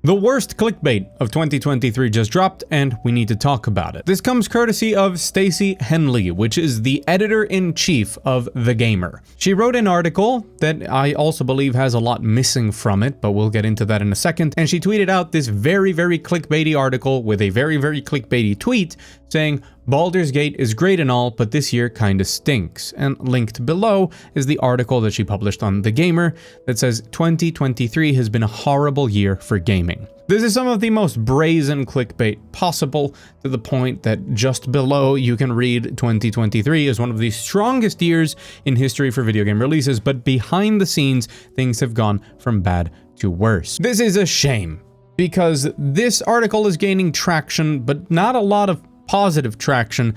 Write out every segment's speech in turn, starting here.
The worst clickbait of 2023 just dropped, and we need to talk about it. This comes courtesy of Stacey Henley, which is the editor-in-chief of TheGamer. She wrote an article that I also believe has a lot missing from it, but we'll get into that in a second, and she tweeted out this very, very clickbaity article with a very, very clickbaity tweet saying, Baldur's Gate is great and all, but this year kinda stinks. And linked below is the article that she published on TheGamer that says 2023 has been a horrible year for gaming. This is some of the most brazen clickbait possible, to the point that just below you can read 2023 is one of the strongest years in history for video game releases, but behind the scenes things have gone from bad to worse. This is a shame, because this article is gaining traction, but not a lot of positive traction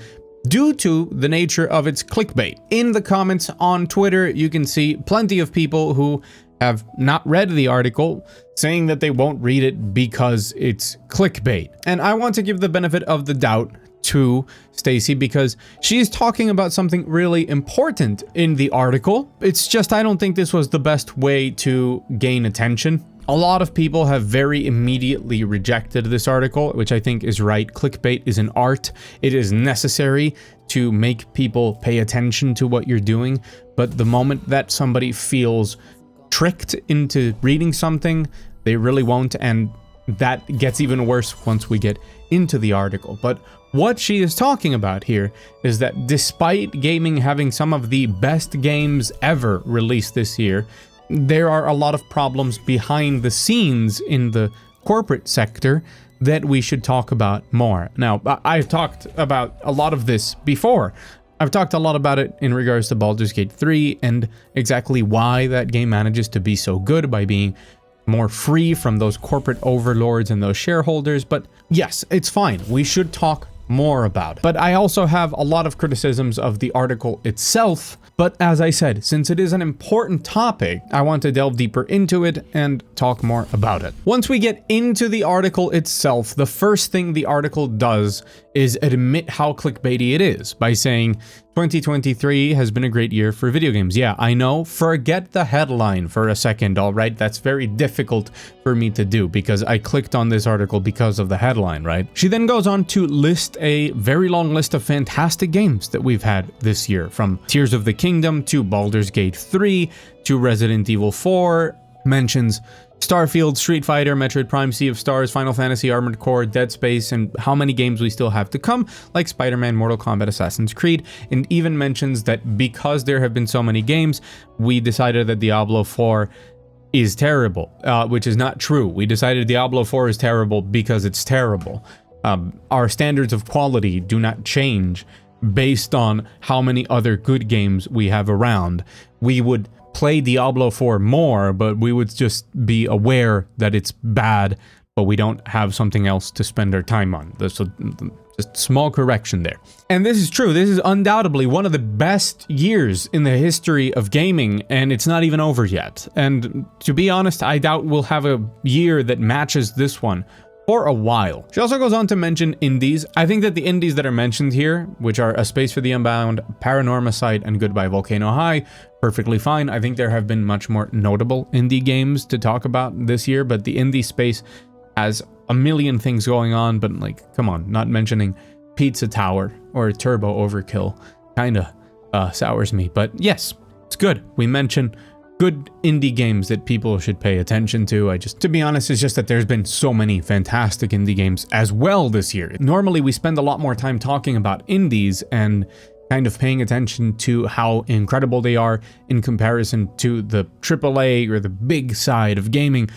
due to the nature of its clickbait. In the comments on Twitter, you can see plenty of people who have not read the article saying that they won't read it because it's clickbait. And I want to give the benefit of the doubt to Stacey because she's talking about something really important in the article. It's just I don't think this was the best way to gain attention. A lot of people have very immediately rejected this article, which I think is right. Clickbait is an art. It is necessary to make people pay attention to what you're doing. But the moment that somebody feels tricked into reading something, they really won't. And that gets even worse once we get into the article. But what she is talking about here is that despite gaming having some of the best games ever released this year, there are a lot of problems behind the scenes in the corporate sector that we should talk about more. Now, I've talked about a lot of this before. I've talked a lot about it in regards to Baldur's Gate 3 and exactly why that game manages to be so good by being more free from those corporate overlords and those shareholders. But yes, it's fine. We should talk more about it. But I also have a lot of criticisms of the article itself. But as I said, since it is an important topic, I want to delve deeper into it and talk more about it. Once we get into the article itself, the first thing the article does is admit how clickbaity it is by saying 2023 has been a great year for video games. Yeah, I know. Forget the headline for a second, all right? That's very difficult for me to do because I clicked on this article because of the headline, right? She then goes on to list a very long list of fantastic games that we've had this year, from Tears of the Kingdom to Baldur's Gate 3 to Resident Evil 4, mentions Starfield, Street Fighter, Metroid Prime, Sea of Stars, Final Fantasy, Armored Core, Dead Space, and how many games we still have to come, like Spider-Man, Mortal Kombat, Assassin's Creed, and even mentions that because there have been so many games, we decided that Diablo 4 is terrible, which is not true. We decided Diablo 4 is terrible because it's terrible. Our standards of quality do not change based on how many other good games we have around. We would play Diablo 4 more, but we would just be aware that it's bad, but we don't have something else to spend our time on. So just small correction there. And this is true. This is undoubtedly one of the best years in the history of gaming, and it's not even over yet. And to be honest, I doubt we'll have a year that matches this one for a while. She also goes on to mention indies. I think that the indies that are mentioned here, which are A Space for the Unbound, Paranormasight, and Goodbye Volcano High, perfectly fine. I think there have been much more notable indie games to talk about this year, but the indie space has a million things going on, but like, come on, not mentioning Pizza Tower or Turbo Overkill kinda sours me. But yes, it's good. We mention good indie games that people should pay attention to. To be honest, it's just that there's been so many fantastic indie games as well this year. Normally we spend a lot more time talking about indies and kind of paying attention to how incredible they are in comparison to the AAA or the big side of gaming.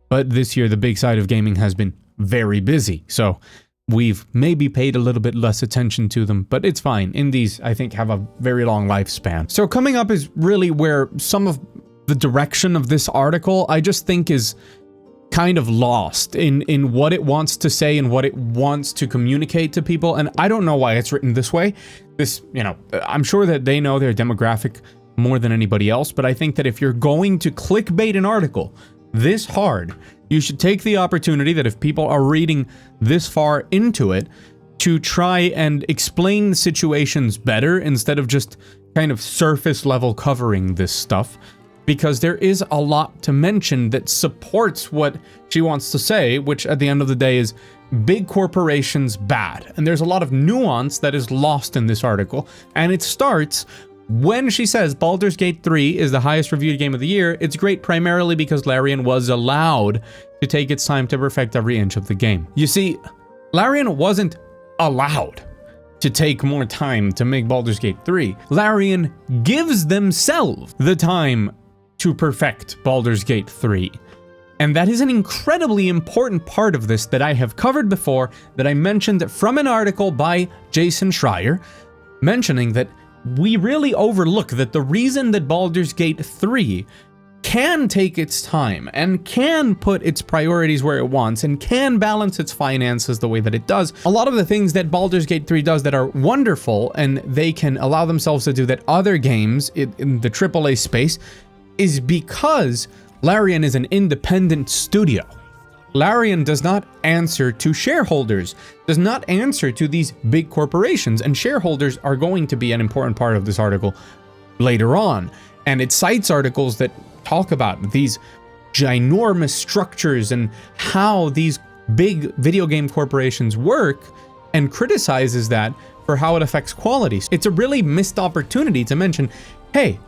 But this year, the big side of gaming has been very busy. So we've maybe paid a little bit less attention to them, but it's fine. Indies, I think, have a very long lifespan. So coming up is really where some of the direction of this article, I just think, is kind of lost in what it wants to say and what it wants to communicate to people. And I don't know why it's written this way. I'm sure that they know their demographic more than anybody else, but I think that if you're going to clickbait an article this hard, you should take the opportunity that if people are reading this far into it, to try and explain the situations better instead of just kind of surface level covering this stuff. because there is a lot to mention that supports what she wants to say, which at the end of the day is big corporations bad. And there's a lot of nuance that is lost in this article. And it starts when she says Baldur's Gate 3 is the highest reviewed game of the year. It's great primarily because Larian was allowed to take its time to perfect every inch of the game. You see, Larian wasn't allowed to take more time to make Baldur's Gate 3. Larian gives themselves the time to perfect Baldur's Gate 3. And that is an incredibly important part of this that I have covered before, that I mentioned from an article by Jason Schreier, mentioning that we really overlook that the reason that Baldur's Gate 3 can take its time and can put its priorities where it wants and can balance its finances the way that it does. A lot of the things that Baldur's Gate 3 does that are wonderful and they can allow themselves to do that other games in the AAA space is because Larian is an independent studio. Larian does not answer to shareholders, does not answer to these big corporations, and shareholders are going to be an important part of this article later on. And it cites articles that talk about these ginormous structures and how these big video game corporations work and criticizes that for how it affects quality. It's a really missed opportunity to mention, hey,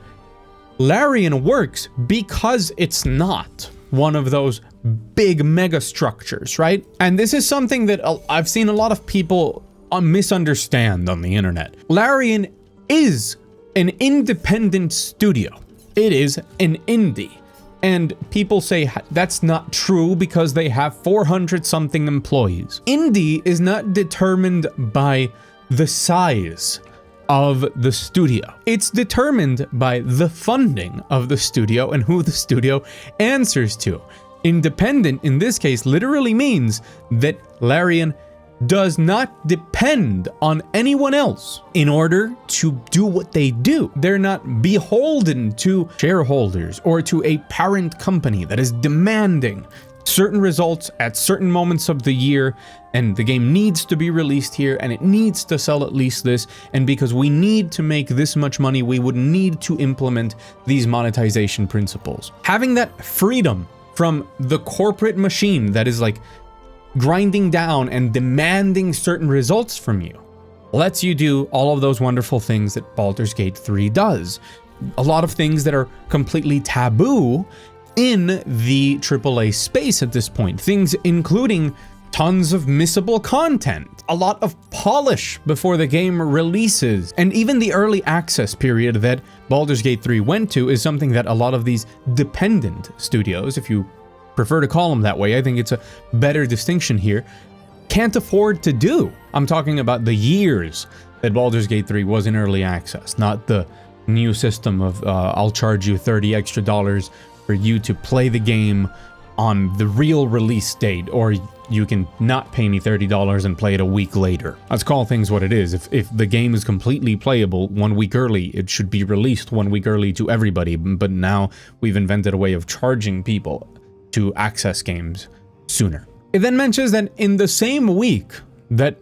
Larian works because it's not one of those big mega structures, right? And this is something that I've seen a lot of people misunderstand on the internet. Larian is an independent studio. It is an indie. And people say that's not true because they have 400 something employees. Indie is not determined by the size of the studio. It's determined by the funding of the studio and who the studio answers to. Independent, in this case, literally means that Larian does not depend on anyone else in order to do what they do. They're not beholden to shareholders or to a parent company that is demanding certain results at certain moments of the year, and the game needs to be released here and it needs to sell at least this, and because we need to make this much money, we would need to implement these monetization principles. Having that freedom from the corporate machine that is like grinding down and demanding certain results from you lets you do all of those wonderful things that Baldur's Gate 3 does. A lot of things that are completely taboo in the AAA space at this point. Things including tons of missable content, a lot of polish before the game releases, and even the early access period that Baldur's Gate 3 went to is something that a lot of these dependent studios, if you prefer to call them that way, I think it's a better distinction here, can't afford to do. I'm talking about the years that Baldur's Gate 3 was in early access, not the new system of I'll charge you $30 extra for you to play the game on the real release date, or you can not pay me $30 and play it a week later. Let's call things what it is. If the game is completely playable 1 week early, it should be released 1 week early to everybody, but now we've invented a way of charging people to access games sooner. It then mentions that in the same week that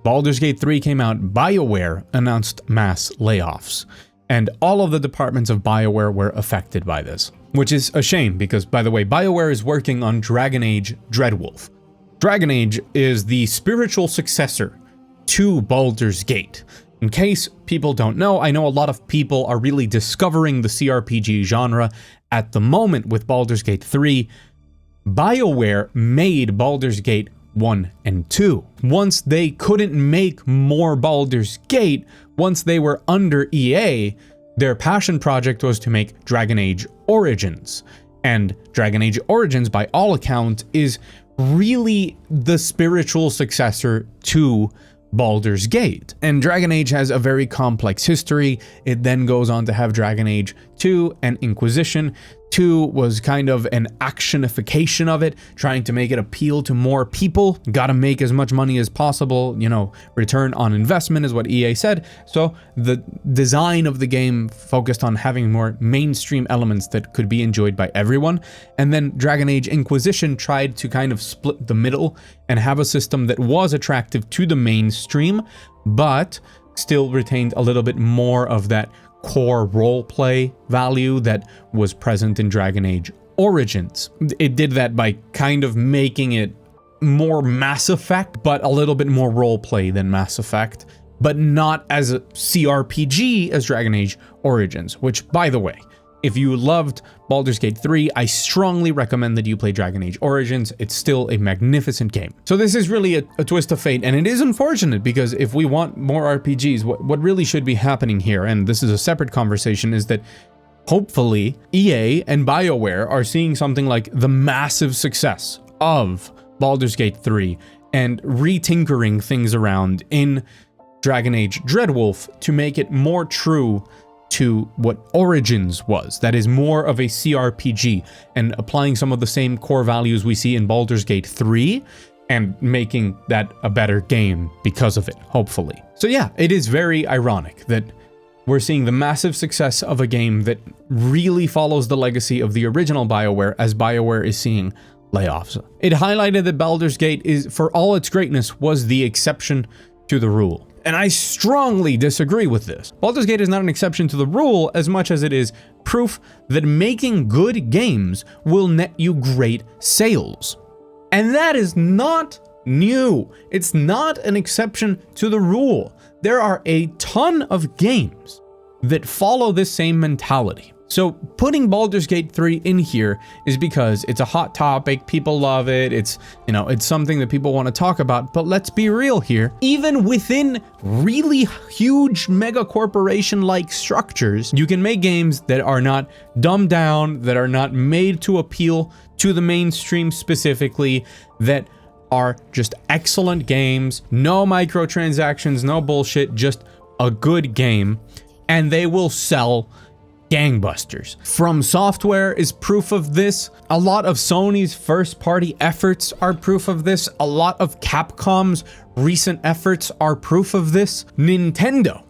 Baldur's Gate 3 came out, BioWare announced mass layoffs, and all of the departments of BioWare were affected by this, which is a shame because, by the way, BioWare is working on Dragon Age Dreadwolf. Dragon Age is the spiritual successor to Baldur's Gate. In case people don't know, I know a lot of people are really discovering the CRPG genre at the moment with Baldur's Gate 3. BioWare made Baldur's Gate 1 and 2. Once they couldn't make more Baldur's Gate, once they were under EA, their passion project was to make Dragon Age Origins. And Dragon Age Origins, by all accounts, is really the spiritual successor to Baldur's Gate. And Dragon Age has a very complex history. It then goes on to have Dragon Age 2 and Inquisition. 2 was kind of an actionification of it, trying to make it appeal to more people. Gotta make as much money as possible, you know, return on investment is what EA said. So the design of the game focused on having more mainstream elements that could be enjoyed by everyone. And then Dragon Age Inquisition tried to kind of split the middle and have a system that was attractive to the mainstream, but still retained a little bit more of that core roleplay value that was present in Dragon Age Origins. It did that by kind of making it more Mass Effect, but a little bit more roleplay than Mass Effect, but not as a CRPG as Dragon Age Origins, which, by the way, if you loved Baldur's Gate 3, I strongly recommend that you play Dragon Age Origins. It's still a magnificent game. So this is really a twist of fate, and it is unfortunate because if we want more RPGs, what really should be happening here, and this is a separate conversation, is that hopefully EA and BioWare are seeing something like the massive success of Baldur's Gate 3 and retinkering things around in Dragon Age Dreadwolf to make it more true to what Origins was. That is more of a CRPG, and applying some of the same core values we see in Baldur's Gate 3 and making that a better game because of it, hopefully. So yeah, it is very ironic that we're seeing the massive success of a game that really follows the legacy of the original BioWare as BioWare is seeing layoffs. It highlighted that Baldur's Gate is, for all its greatness, was the exception to the rule. And I strongly disagree with this. Baldur's Gate is not an exception to the rule as much as it is proof that making good games will net you great sales. And that is not new. It's not an exception to the rule. There are a ton of games that follow this same mentality. So putting Baldur's Gate 3 in here is because it's a hot topic, people love it, it's something that people want to talk about, but let's be real here. Even within really huge mega corporation-like structures, you can make games that are not dumbed down, that are not made to appeal to the mainstream specifically, that are just excellent games, no microtransactions, no bullshit, just a good game, and they will sell gangbusters. From Software is proof of this. A lot of Sony's first-party efforts are proof of this. A lot of Capcom's recent efforts are proof of this. Nintendo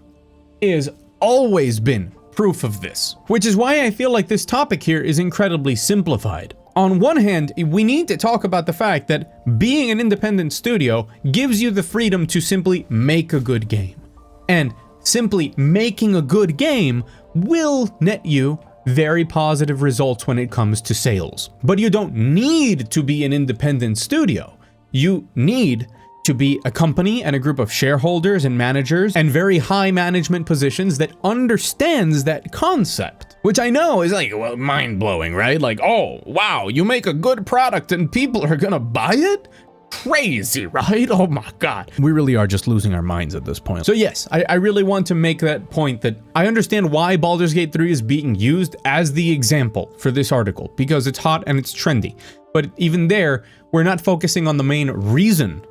is always been proof of this, which is why I feel like this topic here is incredibly simplified. On one hand, we need to talk about the fact that being an independent studio gives you the freedom to simply make a good game. And simply making a good game will net you very positive results when it comes to sales. But you don't need to be an independent studio. You need to be a company and a group of shareholders and managers and very high management positions that understands that concept. Which I know is like, well, mind-blowing, right? Like, oh, wow, you make a good product and people are gonna buy it? Crazy, right? Oh my god. We really are just losing our minds at this point. So yes, I really want to make that point that I understand why Baldur's Gate 3 is being used as the example for this article, because it's hot and it's trendy. But even there, we're not focusing on the main reason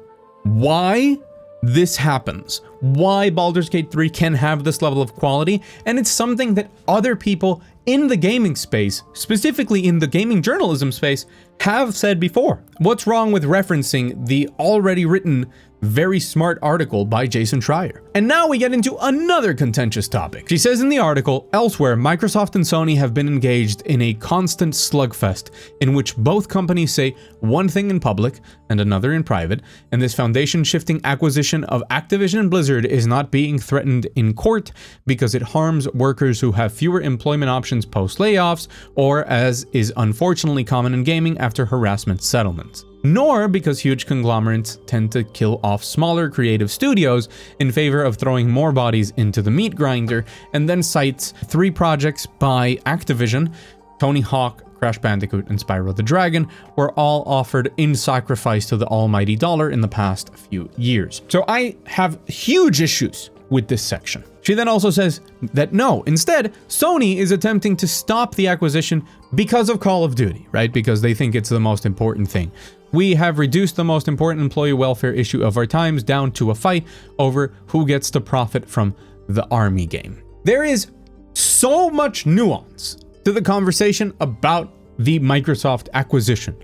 why this happens, why Baldur's Gate 3 can have this level of quality, and it's something that other people in the gaming space, specifically in the gaming journalism space, have said before. What's wrong with referencing the already written, very smart article by Jason Schreier? And now we get into another contentious topic. She says in the article, elsewhere, Microsoft and Sony have been engaged in a constant slugfest in which both companies say one thing in public and another in private, and this foundation-shifting acquisition of Activision and Blizzard is not being threatened in court because it harms workers who have fewer employment options post-layoffs, or as is unfortunately common in gaming after harassment settlements. Nor because huge conglomerates tend to kill off smaller creative studios in favor of throwing more bodies into the meat grinder, and then cites 3 projects by Activision, Tony Hawk, Crash Bandicoot, and Spyro the Dragon, were all offered in sacrifice to the almighty dollar in the past few years. So I have huge issues with this section. She then also says that no, instead, Sony is attempting to stop the acquisition because of Call of Duty, right? Because they think it's the most important thing. We have reduced the most important employee welfare issue of our times down to a fight over who gets to profit from the army game. There is so much nuance to the conversation about the Microsoft acquisition.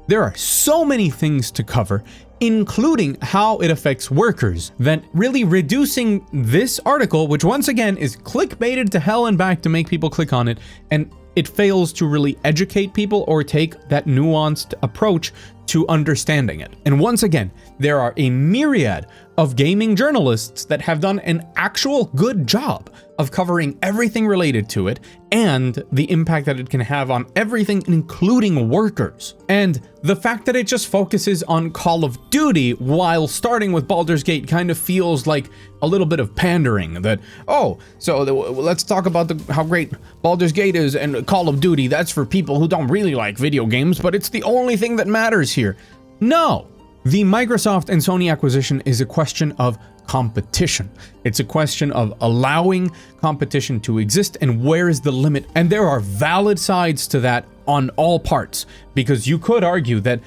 There are so many things to cover, including how it affects workers, that really reducing this article, which once again is clickbaited to hell and back to make people click on it, and it fails to really educate people or take that nuanced approach to understanding it. And once again, there are a myriad of gaming journalists that have done an actual good job of covering everything related to it and the impact that it can have on everything, including workers. And the fact that it just focuses on Call of Duty while starting with Baldur's Gate kind of feels like a little bit of pandering that, oh, so let's talk about how great Baldur's Gate is, and Call of Duty, that's for people who don't really like video games, but it's the only thing that matters here. No. The Microsoft and Sony acquisition is a question of competition. It's a question of allowing competition to exist and where is the limit. And there are valid sides to that on all parts, because you could argue that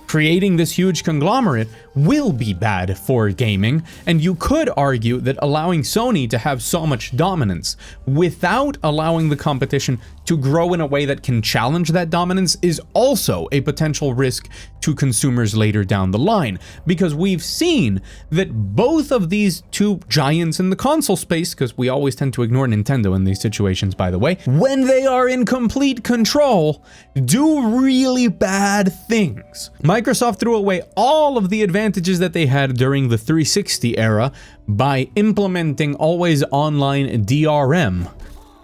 creating this huge conglomerate will be bad for gaming, and you could argue that allowing Sony to have so much dominance without allowing the competition to grow in a way that can challenge that dominance is also a potential risk to consumers later down the line, because we've seen that both of these two giants in the console space, because we always tend to ignore Nintendo in these situations, by the way, when they are in complete control, do really bad things. Microsoft threw away all of the advantages that they had during the 360 era by implementing always online DRM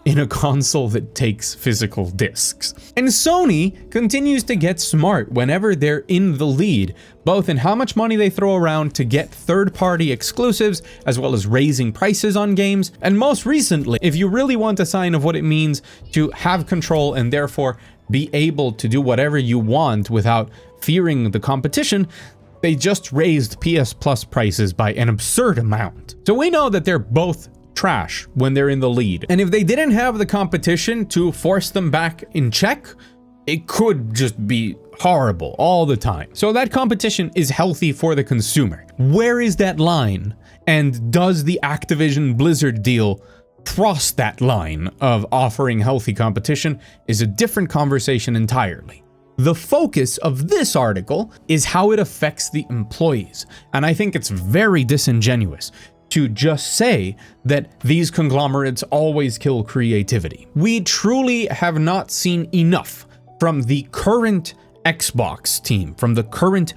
in a console that takes physical discs. And Sony continues to get smart whenever they're in the lead, both in how much money they throw around to get third-party exclusives, as well as raising prices on games. And most recently, if you really want a sign of what it means to have control and therefore be able to do whatever you want without fearing the competition, they just raised PS Plus prices by an absurd amount. So we know that they're both trash when they're in the lead. And if they didn't have the competition to force them back in check, it could just be horrible all the time. So that competition is healthy for the consumer. Where is that line? And does the Activision Blizzard deal cross that line of offering healthy competition is a different conversation entirely. The focus of this article is how it affects the employees, and I think it's very disingenuous to just say that these conglomerates always kill creativity. We truly have not seen enough from the current Xbox team, from the current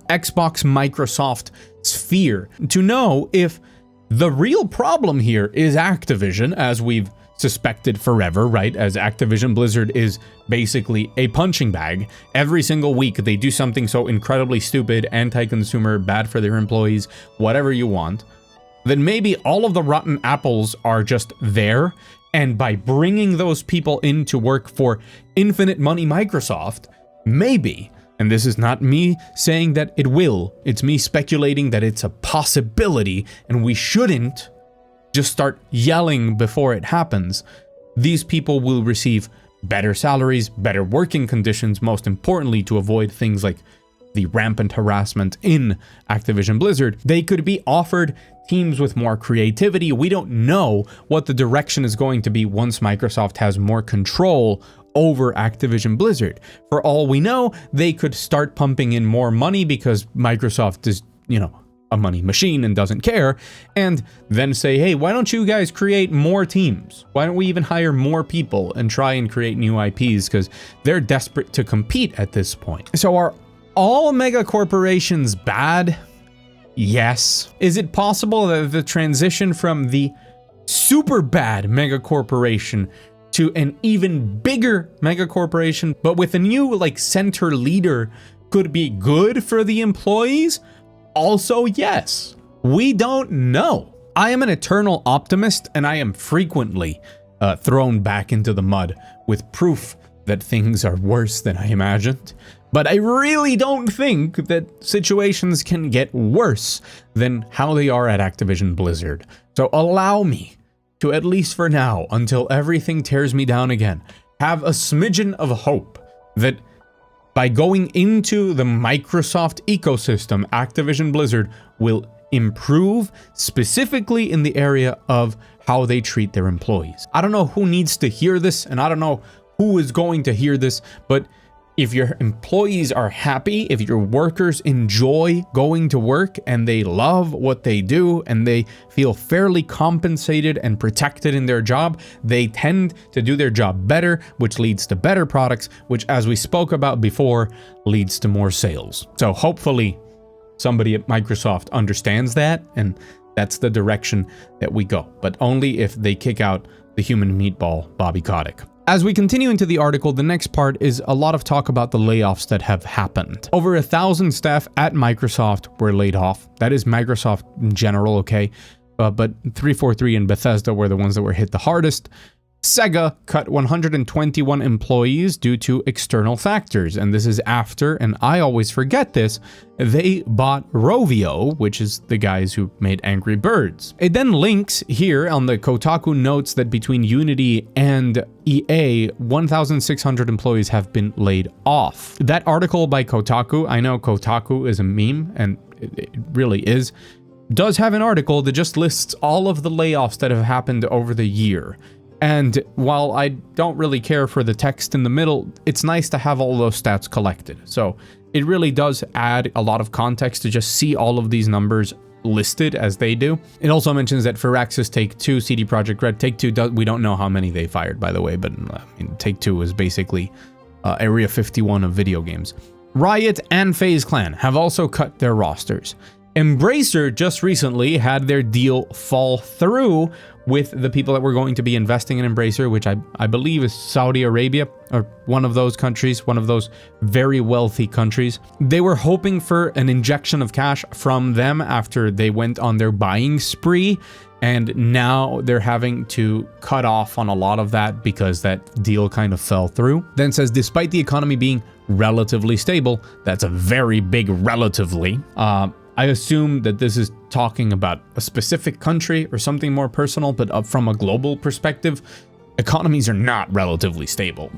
Xbox Microsoft sphere, to know if the real problem here is Activision, as we've suspected forever, right? As Activision Blizzard is basically a punching bag. Every single week they do something so incredibly stupid, anti-consumer, bad for their employees, whatever you want. Then maybe all of the rotten apples are just there, and by bringing those people in to work for infinite money Microsoft, maybe, and this is not me saying that it will, it's me speculating that it's a possibility and we shouldn't just start yelling before it happens, these people will receive better salaries, better working conditions, most importantly to avoid things like the rampant harassment in Activision Blizzard. They could be offered teams with more creativity. We don't know what the direction is going to be once Microsoft has more control over Activision Blizzard. For all we know, they could start pumping in more money because Microsoft is, a money machine and doesn't care, and then say, hey, why don't you guys create more teams? Why don't we even hire more people and try and create new IPs? Because they're desperate to compete at this point. So are all mega corporations bad? Yes. Is it possible that the transition from the super bad mega corporation to an even bigger mega corporation, but with a new center leader, could be good for the employees? Also, yes. We don't know. I am an eternal optimist, and I am frequently thrown back into the mud with proof that things are worse than I imagined. But I really don't think that situations can get worse than how they are at Activision Blizzard. So allow me to, at least for now, until everything tears me down again, have a smidgen of hope that by going into the Microsoft ecosystem, Activision Blizzard will improve, specifically in the area of how they treat their employees. I don't know who needs to hear this, and I don't know who is going to hear this, but if your employees are happy, if your workers enjoy going to work and they love what they do and they feel fairly compensated and protected in their job, they tend to do their job better, which leads to better products, which, as we spoke about before, leads to more sales. So hopefully somebody at Microsoft understands that, and that's the direction that we go, but only if they kick out the human meatball, Bobby Kotick. As we continue into the article, the next part is a lot of talk about the layoffs that have happened. Over 1,000 staff at Microsoft were laid off. That is Microsoft in general, okay? But 343 and Bethesda were the ones that were hit the hardest. Sega cut 121 employees due to external factors, and this is after, and I always forget this, they bought Rovio, which is the guys who made Angry Birds. It then links here on the Kotaku notes that between Unity and EA, 1,600 employees have been laid off. That article by Kotaku, I know Kotaku is a meme, and it really is, does have an article that just lists all of the layoffs that have happened over the year. And while I don't really care for the text in the middle, it's nice to have all those stats collected. So it really does add a lot of context to just see all of these numbers listed as they do. It also mentions that Firaxis, Take-Two, CD Projekt Red, Take-Two, we don't know how many they fired, by the way, but Take-Two is basically Area 51 of video games. Riot and FaZe Clan have also cut their rosters. Embracer just recently had their deal fall through with the people that were going to be investing in Embracer, which I believe is Saudi Arabia, or one of those countries, one of those very wealthy countries. They were hoping for an injection of cash from them after they went on their buying spree, and now they're having to cut off on a lot of that because that deal kind of fell through. Then says, despite the economy being relatively stable, that's a very big relatively, I assume that this is talking about a specific country or something more personal, but from a global perspective, economies are not relatively stable.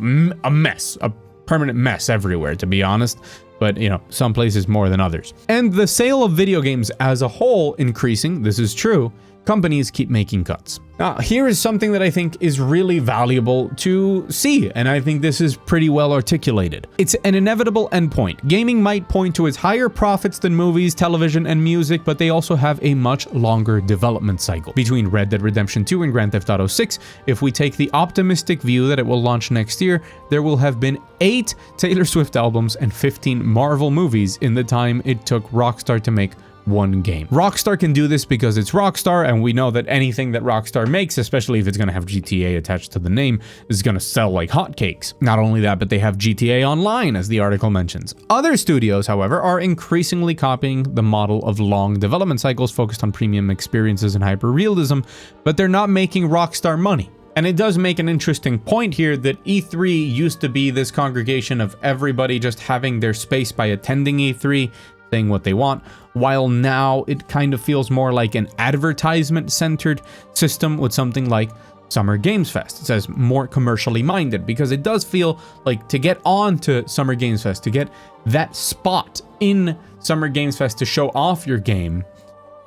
A mess, a permanent mess everywhere, to be honest. But, you know, some places more than others. And the sale of video games as a whole increasing, this is true, companies keep making cuts. Now, here is something that I think is really valuable to see, and I think this is pretty well articulated. It's an inevitable endpoint. Gaming might point to its higher profits than movies, television, and music, but they also have a much longer development cycle. Between Red Dead Redemption 2 and Grand Theft Auto 6, if we take the optimistic view that it will launch next year, there will have been 8 Taylor Swift albums and 15 Marvel movies in the time it took Rockstar to make one game. Rockstar can do this because it's Rockstar, and we know that anything that Rockstar makes, especially if it's going to have GTA attached to the name, is going to sell like hotcakes. Not only that, but they have GTA Online, as the article mentions. Other studios, however, are increasingly copying the model of long development cycles focused on premium experiences and hyper-realism, but they're not making Rockstar money. And it does make an interesting point here that E3 used to be this congregation of everybody just having their space by attending E3, saying what they want, while now it kind of feels more like an advertisement-centered system with something like Summer Games Fest. It says more commercially minded, because it does feel like to get on to Summer Games Fest, to get that spot in Summer Games Fest to show off your game,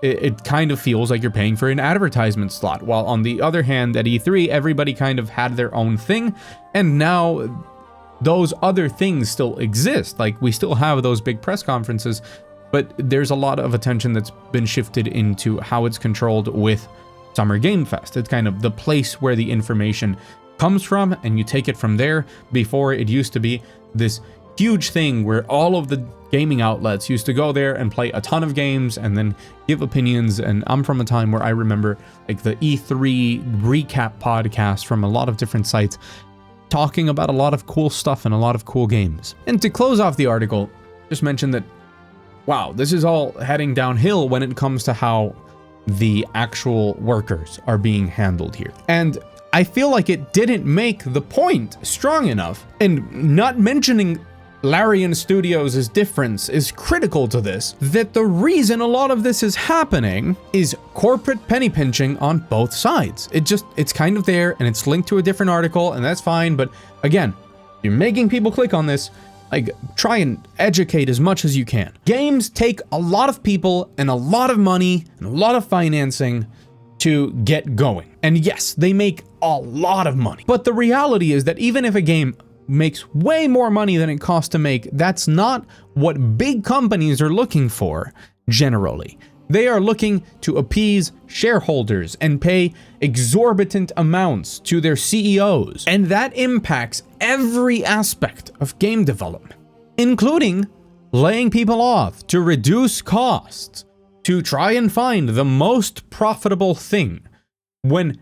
it kind of feels like you're paying for an advertisement slot. While on the other hand, at E3, everybody kind of had their own thing, and now those other things still exist. Like, we still have those big press conferences, but there's a lot of attention that's been shifted into how it's controlled with Summer Game Fest. It's kind of the place where the information comes from, and you take it from there. Before, it used to be this huge thing where all of the gaming outlets used to go there and play a ton of games and then give opinions. And I'm from a time where I remember like the E3 recap podcast from a lot of different sites talking about a lot of cool stuff and a lot of cool games. And to close off the article, just mention that, wow, this is all heading downhill when it comes to how the actual workers are being handled here. And I feel like it didn't make the point strong enough, and not mentioning Larian Studios' difference is critical to this, that the reason a lot of this is happening is corporate penny pinching on both sides. It's kind of there, and it's linked to a different article, and that's fine, but again, you're making people click on this, like, try and educate as much as you can. Games take a lot of people and a lot of money and a lot of financing to get going. And yes, they make a lot of money. But the reality is that even if a game makes way more money than it costs to make. That's not what big companies are looking for, generally. They are looking to appease shareholders and pay exorbitant amounts to their CEOs. And that impacts every aspect of game development, including laying people off to reduce costs, to try and find the most profitable thing, when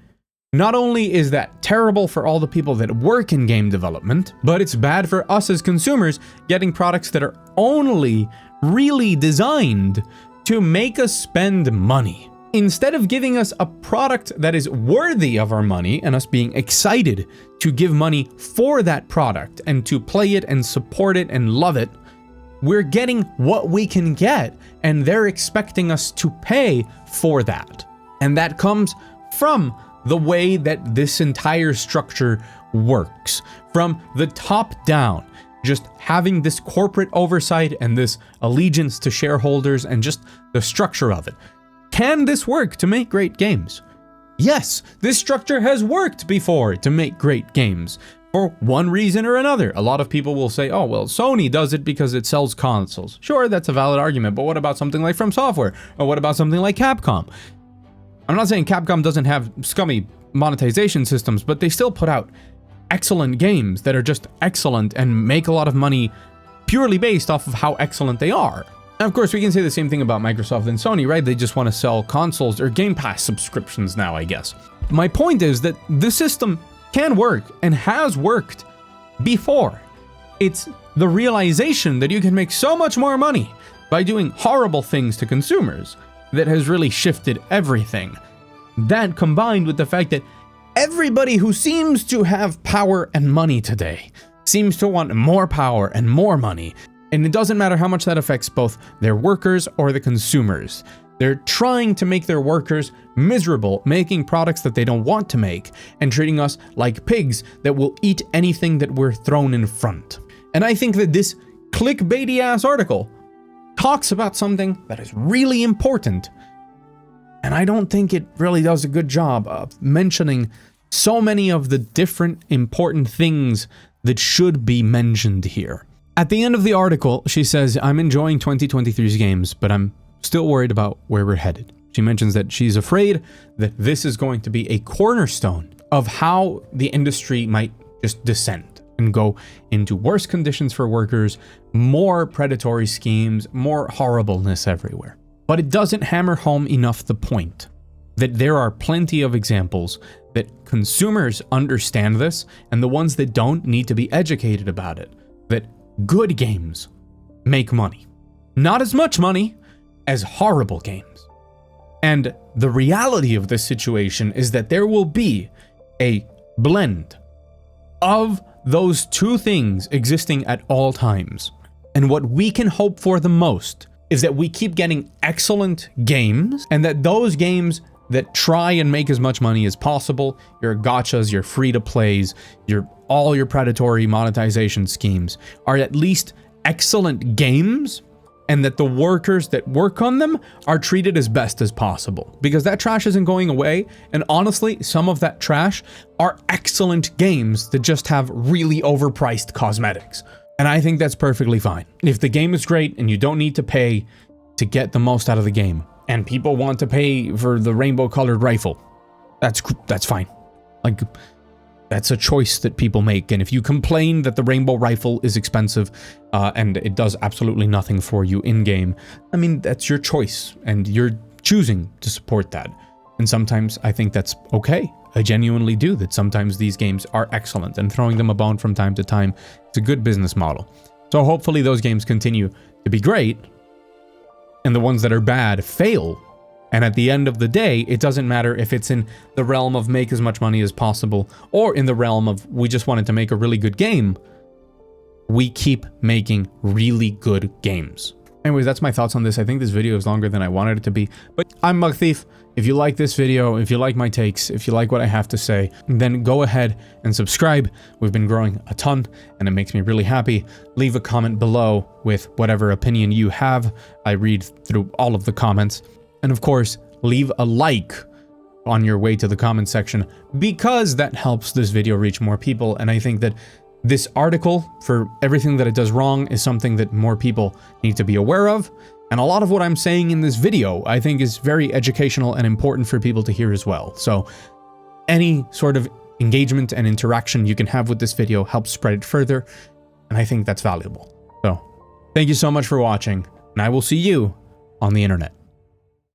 not only is that terrible for all the people that work in game development, but it's bad for us as consumers getting products that are only really designed to make us spend money. Instead of giving us a product that is worthy of our money and us being excited to give money for that product and to play it and support it and love it, we're getting what we can get, and they're expecting us to pay for that. And that comes from the way that this entire structure works, from the top down, just having this corporate oversight and this allegiance to shareholders and just the structure of it. Can this work to make great games? Yes, this structure has worked before to make great games. For one reason or another. A lot of people will say, oh, well, Sony does it because it sells consoles. Sure, that's a valid argument, but what about something like From Software? Or what about something like Capcom? I'm not saying Capcom doesn't have scummy monetization systems, but they still put out excellent games that are just excellent and make a lot of money purely based off of how excellent they are. Now, of course, we can say the same thing about Microsoft and Sony, right? They just want to sell consoles or Game Pass subscriptions now, I guess. My point is that the system can work and has worked before. It's the realization that you can make so much more money by doing horrible things to consumers that has really shifted everything. That combined with the fact that everybody who seems to have power and money today seems to want more power and more money. And it doesn't matter how much that affects both their workers or the consumers. They're trying to make their workers miserable, making products that they don't want to make, and treating us like pigs that will eat anything that we're thrown in front. And I think that this clickbaity ass article talks about something that is really important, and I don't think it really does a good job of mentioning so many of the different important things that should be mentioned here. At the end of the article, she says, I'm enjoying 2023's games, but I'm still worried about where we're headed. She mentions that she's afraid that this is going to be a cornerstone of how the industry might just descend and go into worse conditions for workers, more predatory schemes, more horribleness everywhere. But it doesn't hammer home enough the point that there are plenty of examples that consumers understand this, and the ones that don't need to be educated about it, that good games make money. Not as much money as horrible games. And the reality of this situation is that there will be a blend of those two things existing at all times. And what we can hope for the most is that we keep getting excellent games, and that those games that try and make as much money as possible, your gachas, your free-to-plays, all your predatory monetization schemes, are at least excellent games, and that the workers that work on them are treated as best as possible. Because that trash isn't going away, and honestly, some of that trash are excellent games that just have really overpriced cosmetics. And I think that's perfectly fine. If the game is great and you don't need to pay to get the most out of the game, and people want to pay for the rainbow-colored rifle, that's fine. Like, that's a choice that people make. And if you complain that the rainbow rifle is expensive and it does absolutely nothing for you in-game, I mean, that's your choice, and you're choosing to support that. And sometimes I think that's okay. I genuinely do, that sometimes these games are excellent, and throwing them a bone from time to time is a good business model. So hopefully those games continue to be great, and the ones that are bad fail. And at the end of the day, it doesn't matter if it's in the realm of make as much money as possible, or in the realm of we just wanted to make a really good game. We keep making really good games. Anyways, that's my thoughts on this. I think this video is longer than I wanted it to be, but I'm Mugthief. If you like this video, if you like my takes, if you like what I have to say, then go ahead and subscribe. We've been growing a ton, and it makes me really happy. Leave a comment below with whatever opinion you have. I read through all of the comments. And of course, leave a like on your way to the comment section, because that helps this video reach more people. And I think that this article, for everything that it does wrong, is something that more people need to be aware of. And a lot of what I'm saying in this video, I think is very educational and important for people to hear as well. So any sort of engagement and interaction you can have with this video helps spread it further. And I think that's valuable. So thank you so much for watching, and I will see you on the internet.